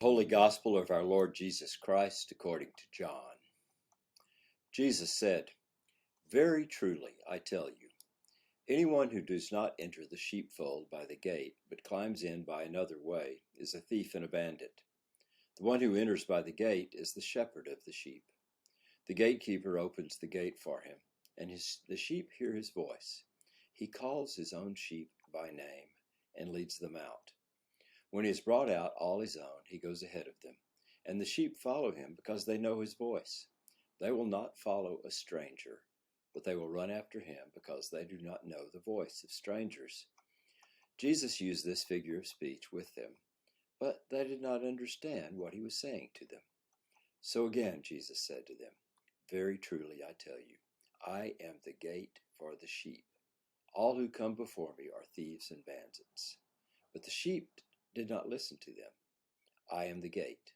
Holy Gospel of our Lord Jesus Christ according to John. Jesus said, "Very truly I tell you, anyone who does not enter the sheepfold by the gate, but climbs in by another way, is a thief and a bandit. The one who enters by the gate is the shepherd of the sheep. The gatekeeper opens the gate for him, and the sheep hear his voice. He calls his own sheep by name and leads them out. When he has brought out all his own, he goes ahead of them, and the sheep follow him because they know his voice. They will not follow a stranger, but they will run after him because they do not know the voice of strangers." Jesus used this figure of speech with them, but they did not understand what he was saying to them. So again Jesus said to them, "Very truly I tell you, I am the gate for the sheep. All who come before me are thieves and bandits, but the sheep did not listen to them. I am the gate.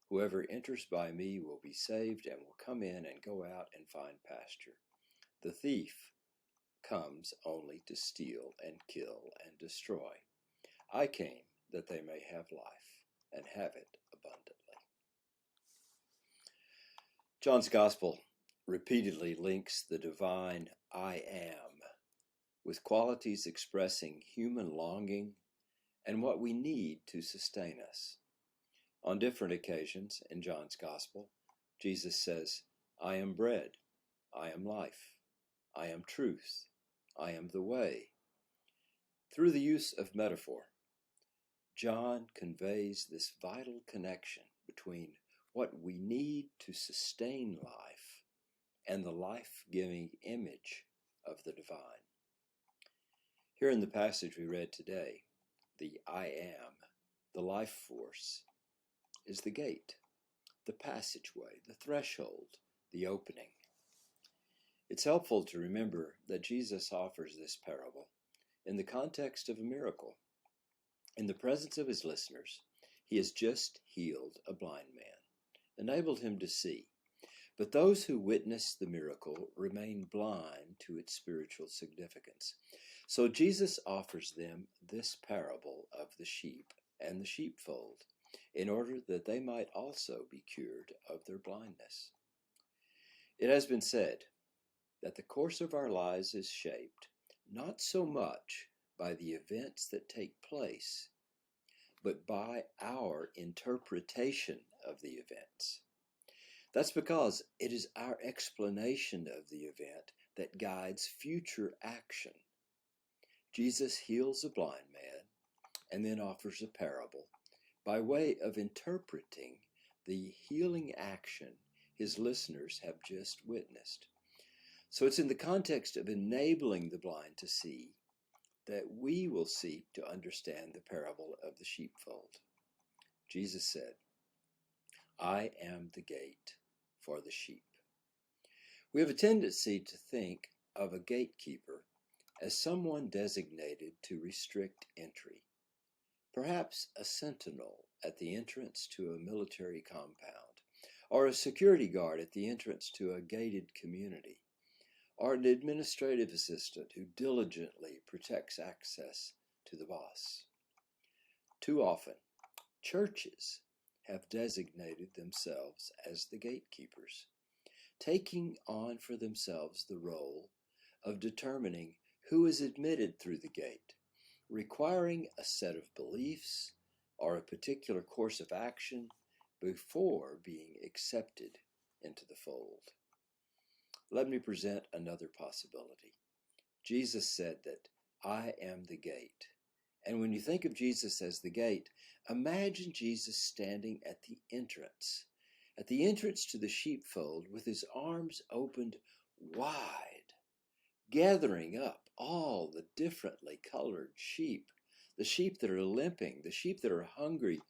Whoever enters by me will be saved and will come in and go out and find pasture. The thief comes only to steal and kill and destroy. I came that they may have life and have it abundantly." John's Gospel repeatedly links the divine I am with qualities expressing human longing and what we need to sustain us. On different occasions in John's Gospel, Jesus says, "I am bread, I am life, I am truth, I am the way." Through the use of metaphor, John conveys this vital connection between what we need to sustain life and the life-giving image of the divine. Here in the passage we read today, the I am, the life force, is the gate, the passageway, the threshold, the opening. It's helpful to remember that Jesus offers this parable in the context of a miracle. In the presence of his listeners, he has just healed a blind man, enabled him to see. But those who witness the miracle remain blind to its spiritual significance. So Jesus offers them this parable of the sheep and the sheepfold in order that they might also be cured of their blindness. It has been said that the course of our lives is shaped not so much by the events that take place, but by our interpretation of the events. That's because it is our explanation of the event that guides future action. Jesus heals a blind man and then offers a parable by way of interpreting the healing action his listeners have just witnessed. So it's in the context of enabling the blind to see that we will seek to understand the parable of the sheepfold. Jesus said, "I am the gate for the sheep." We have a tendency to think of a gatekeeper as someone designated to restrict entry, perhaps a sentinel at the entrance to a military compound, or a security guard at the entrance to a gated community, or an administrative assistant who diligently protects access to the boss. Too often, churches have designated themselves as the gatekeepers, taking on for themselves the role of determining who is admitted through the gate, requiring a set of beliefs or a particular course of action before being accepted into the fold. Let me present another possibility. Jesus said that I am the gate. And when you think of Jesus as the gate, imagine Jesus standing at the entrance to the sheepfold with his arms opened wide, gathering up all the differently colored sheep, the sheep that are limping, the sheep that are hungry,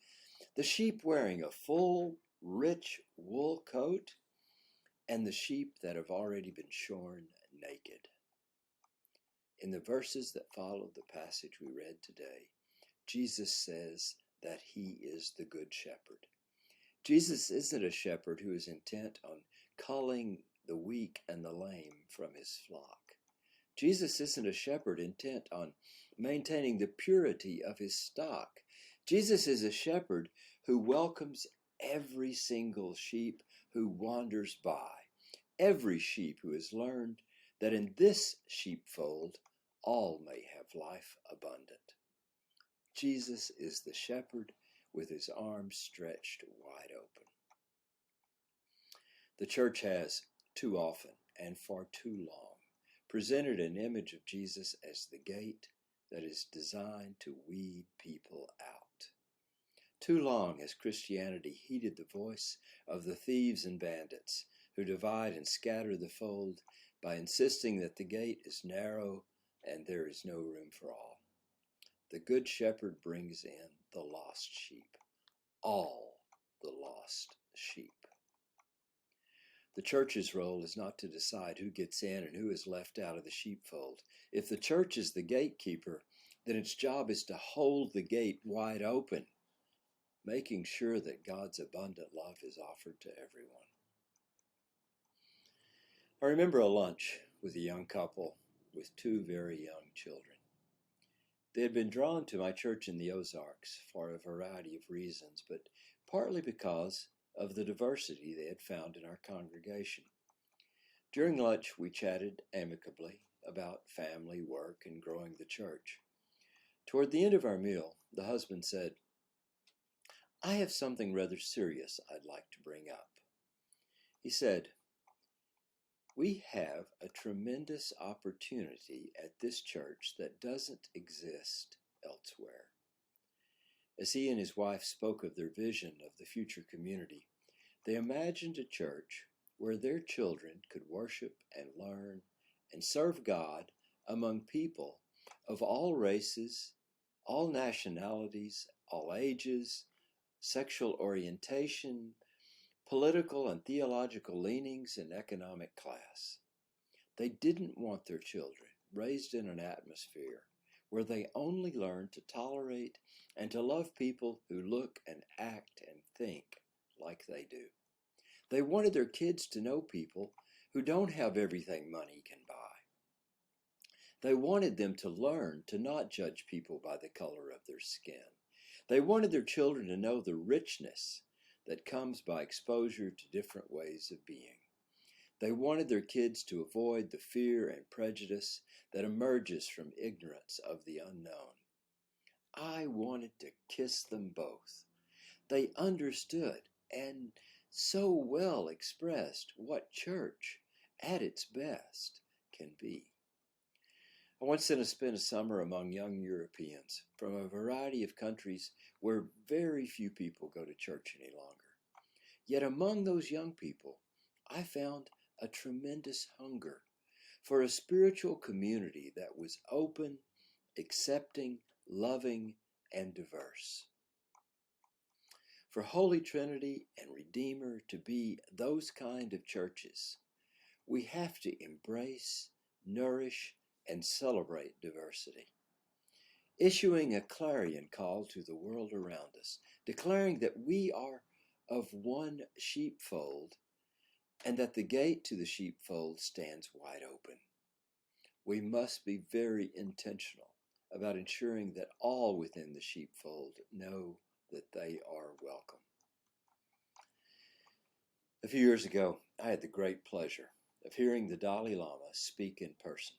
the sheep wearing a full, rich wool coat, and the sheep that have already been shorn naked. In the verses that follow the passage we read today, Jesus says that he is the good shepherd. Jesus isn't a shepherd who is intent on culling the weak and the lame from his flock. Jesus isn't a shepherd intent on maintaining the purity of his stock. Jesus is a shepherd who welcomes every single sheep who wanders by, every sheep who has learned that in this sheepfold all may have life abundant. Jesus is the shepherd with his arms stretched wide open. The church has too often and for too long presented an image of Jesus as the gate that is designed to weed people out. Too long has Christianity heeded the voice of the thieves and bandits who divide and scatter the fold by insisting that the gate is narrow and there is no room for all. The Good Shepherd brings in the lost sheep, all the lost sheep. The church's role is not to decide who gets in and who is left out of the sheepfold. If the church is the gatekeeper, then its job is to hold the gate wide open, making sure that God's abundant love is offered to everyone. I remember a lunch with a young couple with two very young children. They had been drawn to my church in the Ozarks for a variety of reasons, but partly because of the diversity they had found in our congregation. During lunch, we chatted amicably about family, work, and growing the church. Toward the end of our meal, the husband said, "I have something rather serious I'd like to bring up." He said, "We have a tremendous opportunity at this church that doesn't exist elsewhere." As he and his wife spoke of their vision of the future community, they imagined a church where their children could worship and learn and serve God among people of all races, all nationalities, all ages, sexual orientation, political and theological leanings, and economic class. They didn't want their children raised in an atmosphere where they only learn to tolerate and to love people who look and act and think like they do. They wanted their kids to know people who don't have everything money can buy. They wanted them to learn to not judge people by the color of their skin. They wanted their children to know the richness that comes by exposure to different ways of being. They wanted their kids to avoid the fear and prejudice that emerges from ignorance of the unknown. I wanted to kiss them both. They understood and so well expressed what church, at its best, can be. I once spent a summer among young Europeans from a variety of countries where very few people go to church any longer. Yet among those young people, I found a tremendous hunger for a spiritual community that was open, accepting, loving, and diverse. For Holy Trinity and Redeemer to be those kind of churches, we have to embrace, nourish, and celebrate diversity. Issuing a clarion call to the world around us, declaring that we are of one sheepfold and that the gate to the sheepfold stands wide open. We must be very intentional about ensuring that all within the sheepfold know that they are welcome. A few years ago, I had the great pleasure of hearing the Dalai Lama speak in person.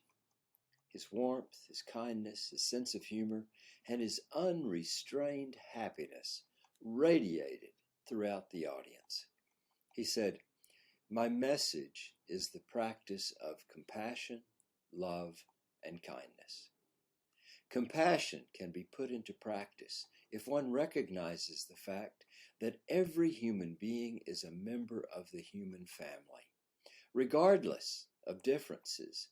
His warmth, his kindness, his sense of humor, and his unrestrained happiness radiated throughout the audience. He said, "My message is the practice of compassion, love, and kindness. Compassion can be put into practice if one recognizes the fact that every human being is a member of the human family, regardless of differences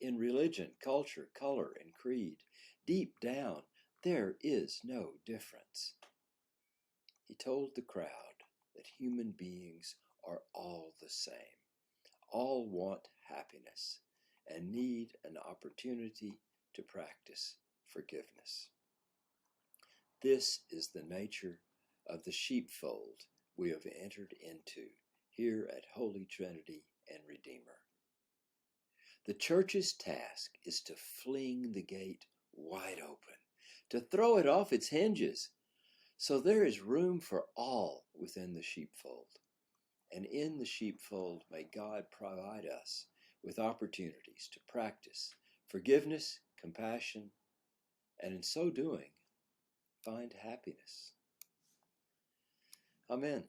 in religion, culture, color, and creed. Deep down, there is no difference." He told the crowd that human beings are all the same, all want happiness, and need an opportunity to practice forgiveness. This is the nature of the sheepfold we have entered into here at Holy Trinity and Redeemer. The church's task is to fling the gate wide open, to throw it off its hinges, So there is room for all within the sheepfold. And in the sheepfold, may God provide us with opportunities to practice forgiveness, compassion, and in so doing, find happiness. Amen.